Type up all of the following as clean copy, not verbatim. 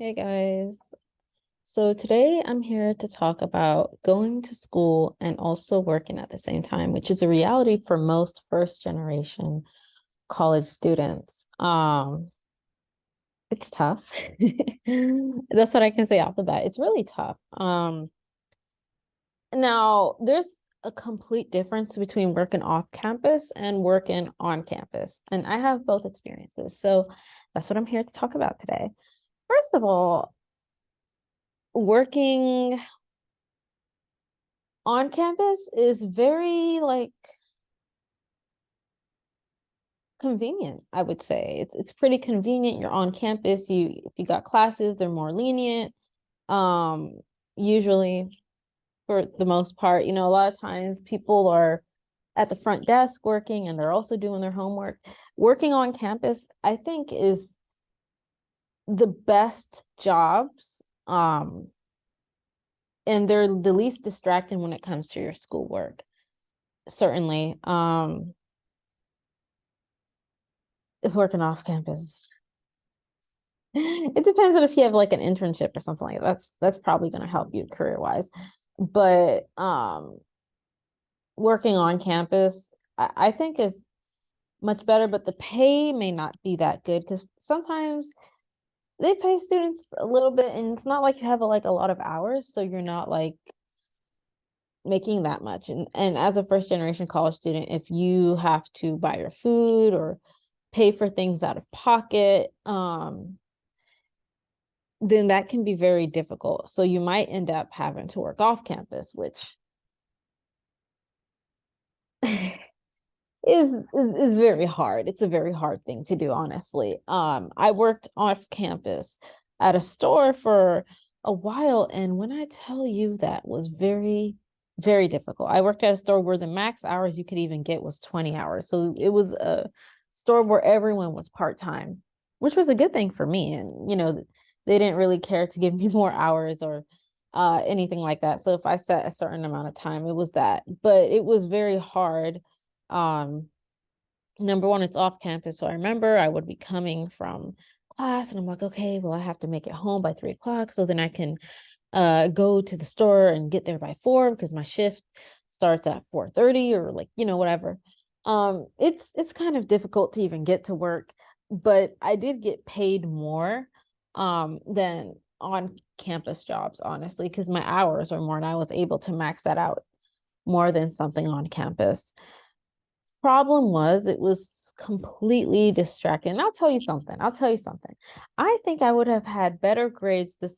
Hey guys. So today I'm here to talk about going to school and also working at the same time, which is a reality for most first generation college students. It's tough. That's what I can say off the bat. It's really tough. Now there's a complete difference between working off campus and working on campus, and I have both experiences. So that's what I'm here to talk about today. First of all, working on campus is very convenient, I would say. It's pretty convenient. You're on campus. If you got classes, they're more lenient. Um, Usually for the most part, a lot of times people are at the front desk working and they're also doing their homework. Working on campus, I think, is the best jobs. And they're the least distracting when it comes to your schoolwork. Certainly. Working off campus. It depends on if you have like an internship or something like that. That's probably going to help you career wise. But working on campus, I think is much better, but the pay may not be that good because sometimes they pay students a little bit, and it's not like you have like a lot of hours, so you're not like making that much. And as a first generation college student, if you have to buy your food or pay for things out of pocket, then that can be very difficult. So you might end up having to work off campus, which is very hard. It's a very hard thing to do, honestly. I worked off campus at a store for a while, and when I tell you that was very, very difficult. I worked at a store where the max hours you could even get was 20 hours. So it was a store where everyone was part-time, which was a good thing for me. And they didn't really care to give me more hours or anything like that. So if I set a certain amount of time, it was that. But it was very hard. um Number one, it's off campus. So I remember I would be coming from class and I'm like, okay, well, I have to make it home by 3 o'clock so then I can go to the store and get there by 4 because my shift starts at 4:30 or like, whatever. It's kind of difficult to even get to work, but I did get paid more than on campus jobs, honestly, because my hours were more and I was able to max that out more than something on campus. Problem was it was completely distracting. And I'll tell you something. I'll tell you something. I think I would have had better grades the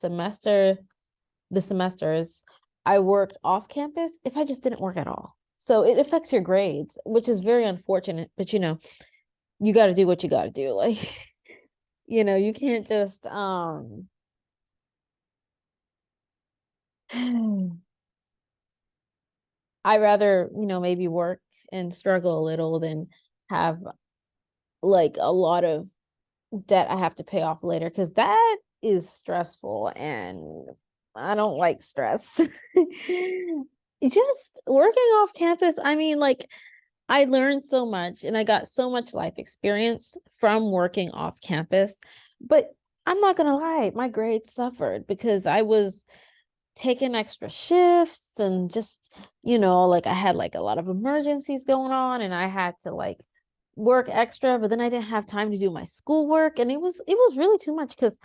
semesters I worked off campus if I just didn't work at all. So it affects your grades, which is very unfortunate, but you got to do what you got to do. Like, you can't just I rather, maybe work and struggle a little than have like a lot of debt I have to pay off later because that is stressful and I don't like stress. Just working off campus, I mean, like, I learned so much and I got so much life experience from working off campus. But I'm not gonna lie, my grades suffered because I was taking extra shifts and just, like I had like a lot of emergencies going on and I had to like work extra, but then I didn't have time to do my schoolwork. And it was really too much because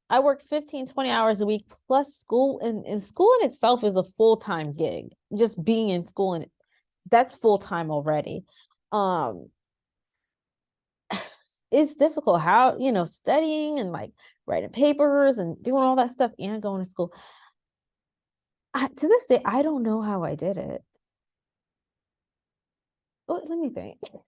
I worked 15, 20 hours a week plus school, and school in itself is a full-time gig. Just being in school, and that's full-time already. Um, it's difficult how, studying and like writing papers and doing all that stuff and going to school. To this day, I don't know how I did it. Oh, let me think. How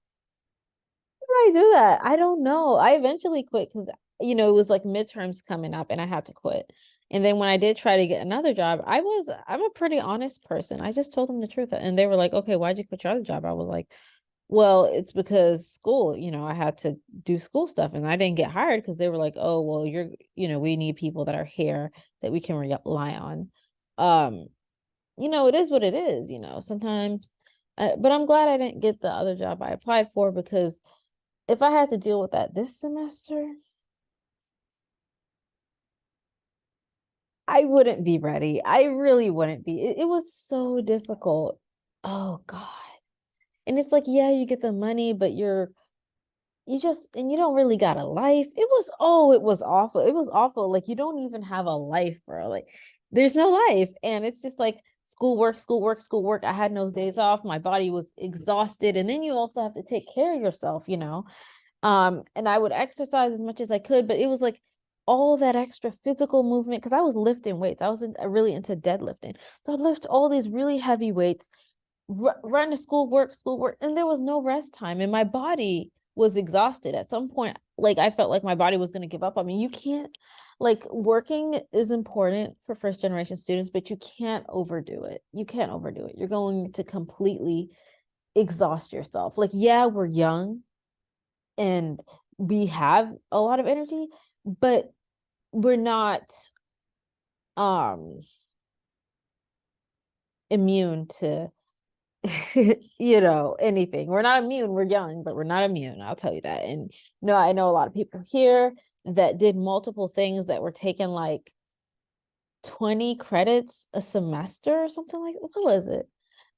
did I do that? I don't know. I eventually quit because it was like midterms coming up and I had to quit. And then when I did try to get another job, I'm a pretty honest person. I just told them the truth. And they were like, okay, why'd you quit your other job? I was like, well, it's because school, I had to do school stuff and I didn't get hired because they were like, oh, well, we need people that are here that we can rely on. Um, it is what it is, sometimes. But I'm glad I didn't get the other job I applied for because if I had to deal with that this semester, I wouldn't be ready. I really wouldn't be. It was so difficult. Oh God. And it's like, yeah, you get the money, but you just, and you don't really got a life. It was awful. It was awful. Like you don't even have a life, bro. Like there's no life. And it's just like schoolwork, schoolwork, schoolwork. I had no days off. My body was exhausted. And then you also have to take care of yourself, you know? And I would exercise as much as I could, but it was like all that extra physical movement because I was lifting weights. I was really into deadlifting. So I'd lift all these really heavy weights, run to schoolwork, and there was no rest time. And my body was exhausted at some point. Like I felt like my body was going to give up on me. You can't, like, working is important for first generation students, but you can't overdo it. You can't overdo it. You're going to completely exhaust yourself. Like, yeah, we're young and we have a lot of energy, but we're not um immune to anything. We're not immune. We're young, but we're not immune. I'll tell you that. And no, I know a lot of people here that did multiple things that were taking like 20 credits a semester or something like what was it?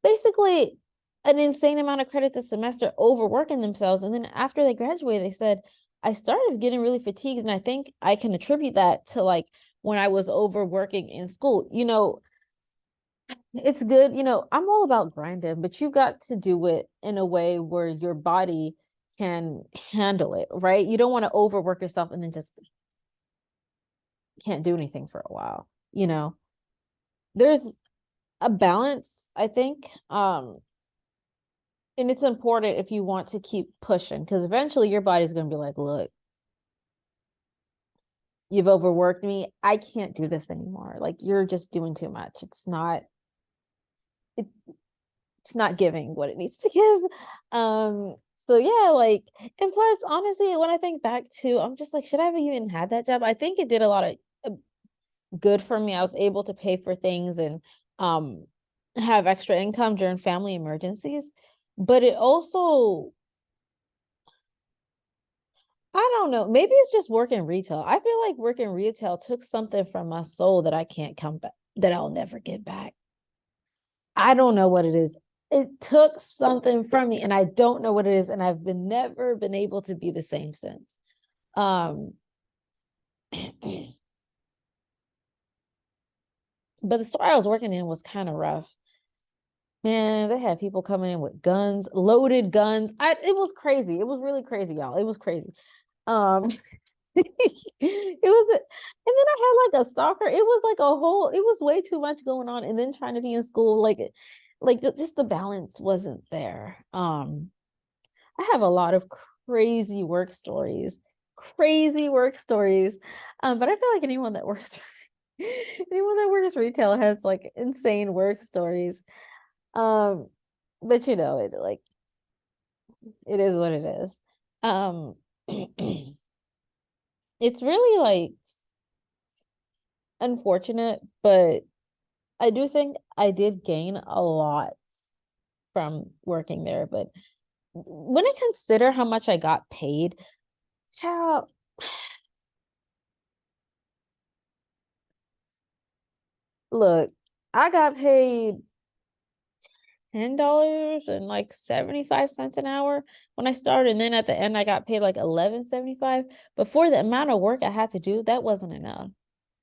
Basically an insane amount of credits a semester overworking themselves. And then after they graduated, they said, I started getting really fatigued. And I think I can attribute that to like when I was overworking in school. It's good. I'm all about grinding, but you got to do it in a way where your body can handle it, right? You don't want to overwork yourself and then just can't do anything for a while. There's a balance, I think. And it's important if you want to keep pushing because eventually your body's going to be like, look, you've overworked me. I can't do this anymore. Like you're just doing too much. It, it's not giving what it needs to give. So yeah, like, and plus, honestly, when I think back to, I'm just like, should I have even had that job? I think it did a lot of good for me. I was able to pay for things and um have extra income during family emergencies. But it also, I don't know, maybe it's just working retail. I feel like working retail took something from my soul that I can't come back, that I'll never get back. I don't know what it is. It took something from me and I don't know what it is. And I've never been able to be the same since. Um, but the store I was working in was kind of rough. Man, they had people coming in with guns, loaded guns. It was crazy. It was really crazy, y'all. It was crazy. Um, it was, and then I had like a stalker. It was like it was way too much going on. And then trying to be in school, like just the balance wasn't there. I have a lot of crazy work stories, crazy work stories. But I feel like anyone that works retail has like insane work stories. Um, but it is what it is. Um, it's really like unfortunate, but I do think I did gain a lot from working there. But when I consider how much I got paid, child, look, I got paid $10 and like 75 cents an hour when I started. And then at the end, I got paid like 11.75. But for the amount of work I had to do, that wasn't enough.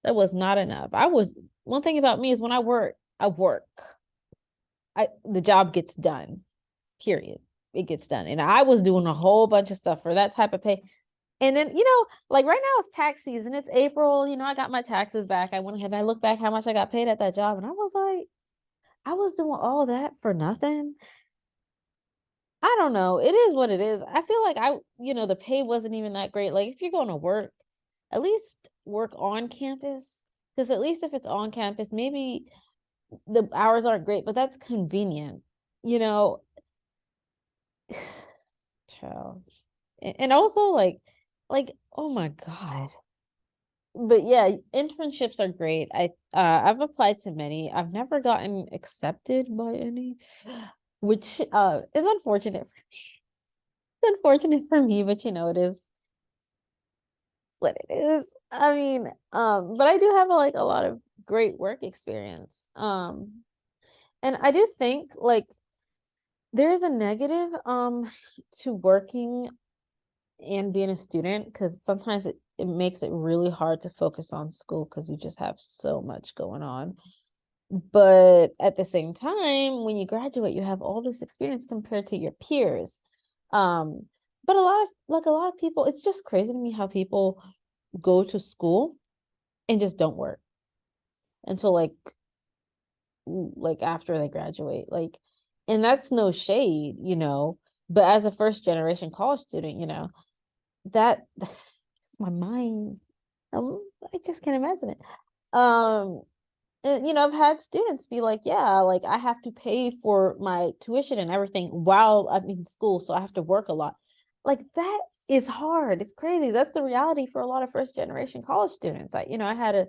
That was not enough. One thing about me is when I work, the job gets done, period. It gets done. And I was doing a whole bunch of stuff for that type of pay. And then, like right now it's tax season. It's April. I got my taxes back. I went ahead and I looked back how much I got paid at that job. And I was like, I was doing all that for nothing. I don't know. It is what it is. I feel like the pay wasn't even that great. Like if you're going to work, at least work on campus. Because at least if it's on campus, maybe the hours aren't great, but that's convenient, you know. Child. And also oh my God. But yeah, internships are great. I've applied to many. I've never gotten accepted by any, which is unfortunate for me. It's unfortunate for me, but it is what it is. I mean, but I do have like a lot of great work experience. And I do think like there's a negative to working and being a student because sometimes it makes it really hard to focus on school because you just have so much going on. But at the same time, when you graduate, you have all this experience compared to your peers. Um, but a lot of people, it's just crazy to me how people go to school and just don't work until like after they graduate. Like, and that's no shade, you know, but as a first generation college student, you know, that it's my mind. I just can't imagine it. Um, and, you know, I've had students be like, yeah, like I have to pay for my tuition and everything while I'm in school, so I have to work a lot. Like that is hard. It's crazy. That's the reality for a lot of first generation college students. You know, I had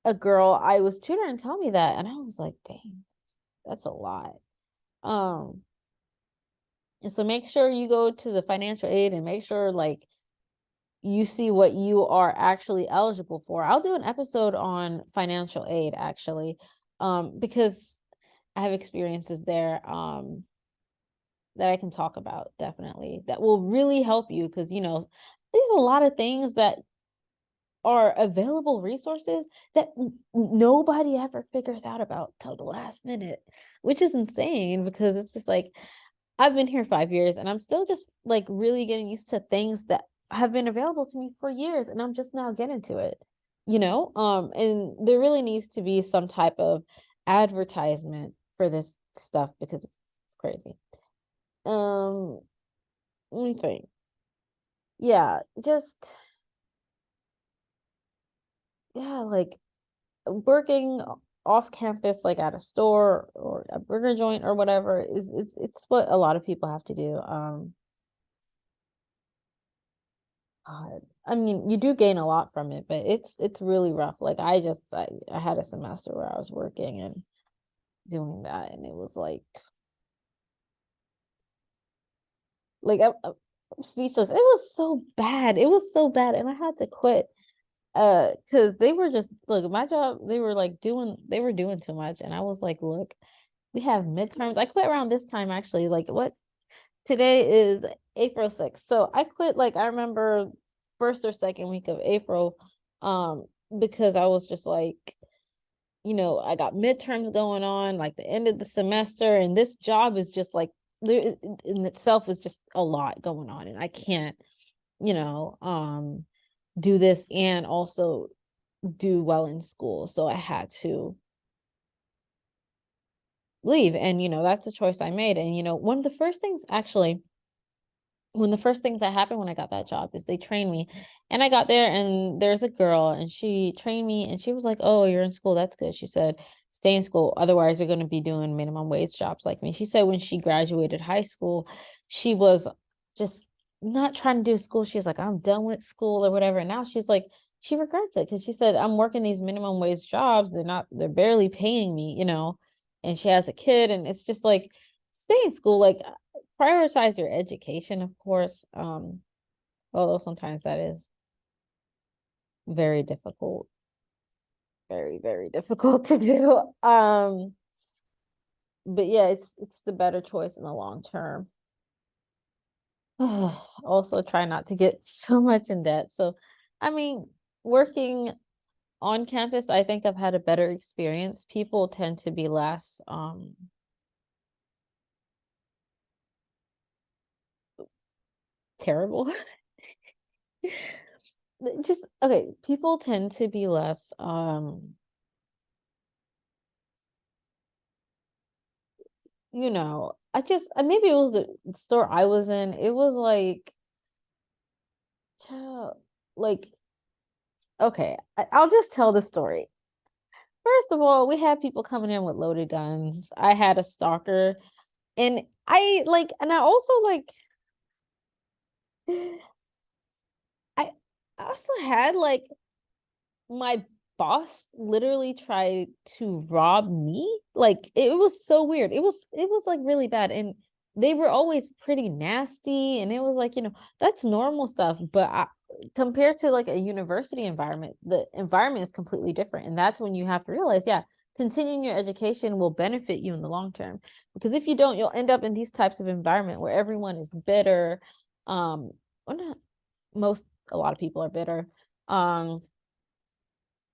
a girl I was tutoring tell me that, and I was like, dang, that's a lot. Um, and so make sure you go to the financial aid and make sure like you see what you are actually eligible for. I'll do an episode on financial aid actually, because I have experiences there that I can talk about definitely that will really help you because you know there's a lot of things that are available resources that nobody ever figures out about till the last minute, which is insane because it's just like I've been here 5 years and I'm still just like really getting used to things that have been available to me for years and I'm just now getting to it, you know? And there really needs to be some type of advertisement for this stuff because it's crazy. Um, let me think. Yeah, just yeah, like working off campus like at a store or a burger joint or whatever is it's what a lot of people have to do. God. I mean, you do gain a lot from it, but it's really rough. Like I had a semester where I was working and doing that, and it was I'm speechless. It was so bad. It was so bad, and I had to quit. Because they were just look my job. They were doing too much, and I was like, look, we have midterms. I quit around this time actually. Like what today is April 6th. So I quit like I remember first or second week of April because I was just like you know, I got midterms going on, like the end of the semester, and this job is just like there in itself is just a lot going on, and I can't, you know, do this and also do well in school. So I had to leave, and you know, that's a choice I made. And you know, one of the first things actually one of the first things that happened when I got that job is they trained me. And I got there and there's a girl and she trained me and she was like, "Oh, you're in school. That's good." She said, "Stay in school. Otherwise, you're going to be doing minimum wage jobs like me." She said when she graduated high school, she was just not trying to do school. She was like, "I'm done with school" or whatever. And now she's like, she regrets it because she said, "I'm working these minimum wage jobs. They're barely paying me, you know." And she has a kid and it's just like, stay in school. Like prioritize your education, of course. Although sometimes that is very difficult, very, very difficult to do. But yeah, it's the better choice in the long term. Also try not to get so much in debt. So, I mean, working on campus, I think I've had a better experience. People tend to be less terrible. Just okay, people tend to be less you know, maybe it was the store I was in. It was like, child, like, okay, I'll just tell the story. First of all, we had people coming in with loaded guns. I had a stalker, and and I also I also had my boss literally tried to rob me. Like it was so weird. It was like really bad and they were always pretty nasty and it was like, you know, that's normal stuff, but compared to like a university environment, the environment is completely different. And that's when you have to realize, yeah, continuing your education will benefit you in the long term. Because if you don't, you'll end up in these types of environment where everyone is bitter. Well, not most, a lot of people are bitter. Um,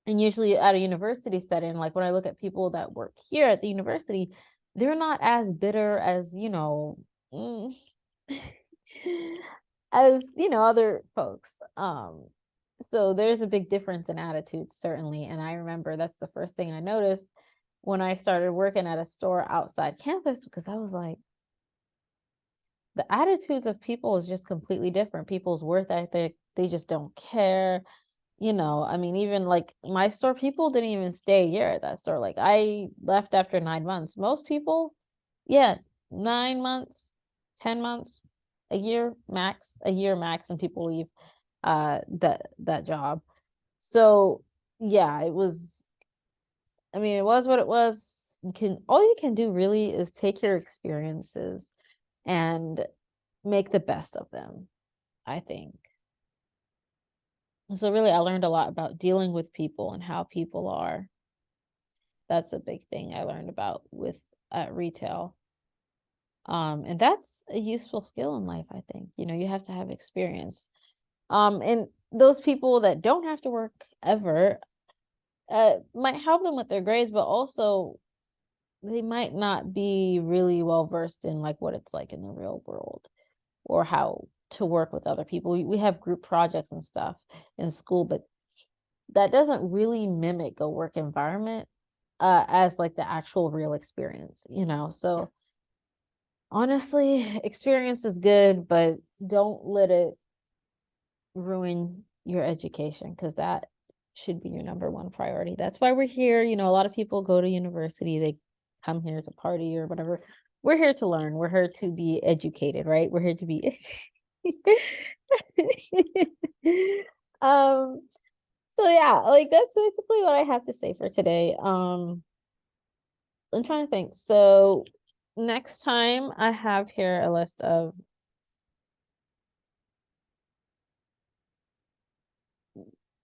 and usually at a university setting, like when I look at people that work here at the university, they're not as bitter as, mm, as, other folks. So there's a big difference in attitudes, certainly. And I remember that's the first thing I noticed when I started working at a store outside campus, because I was like, the attitudes of people is just completely different. People's worth ethic, they just don't care. I mean, even like my store, people didn't even stay a year at that store. Like I left after 9 months. Most people, yeah, 9 months, 10 months, a year max, and people leave that job. So yeah, I mean, it was what it was. All you can do really is take your experiences and make the best of them, I think. So really, I learned a lot about dealing with people and how people are. That's a big thing I learned about with retail. And that's a useful skill in life, I think. You have to have experience. And those people that don't have to work ever might help them with their grades, but also they might not be really well versed in like what it's like in the real world, or how to work with other people. We have group projects and stuff in school, but that doesn't really mimic a work environment as like the actual real experience. So honestly, experience is good, but don't let it ruin your education, because that should be your number one priority. That's why we're here. A lot of people go to university, they come here to party or whatever. We're here to learn. We're here to be educated, right? We're here to be um so yeah, like that's basically what I have to say for today. I'm trying to think. So next time I have here a list of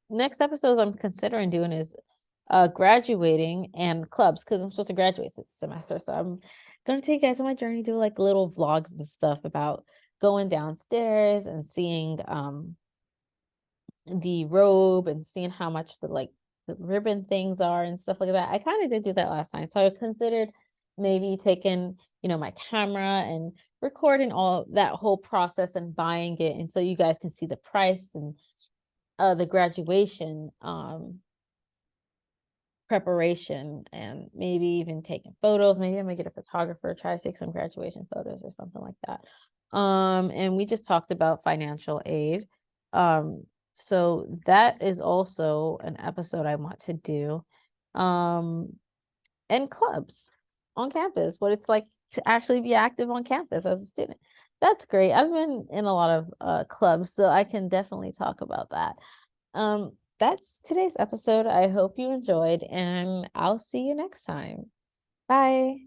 next episodes I'm considering doing is graduating and clubs, because I'm supposed to graduate this semester. So I'm gonna take you guys on my journey, do like little vlogs and stuff about going downstairs and seeing the robe and seeing how much the ribbon things are and stuff like that. I kind of did do that last time. So I considered maybe taking, my camera and recording all that whole process and buying it. And so you guys can see the price and the graduation preparation, and maybe even taking photos. Maybe I'm gonna get a photographer, try to take some graduation photos or something like that. And we just talked about financial aid. So that is also an episode I want to do. And clubs on campus, what it's like to actually be active on campus as a student. That's great. I've been in a lot of clubs, so I can definitely talk about that. That's today's episode. I hope you enjoyed, and I'll see you next time. Bye.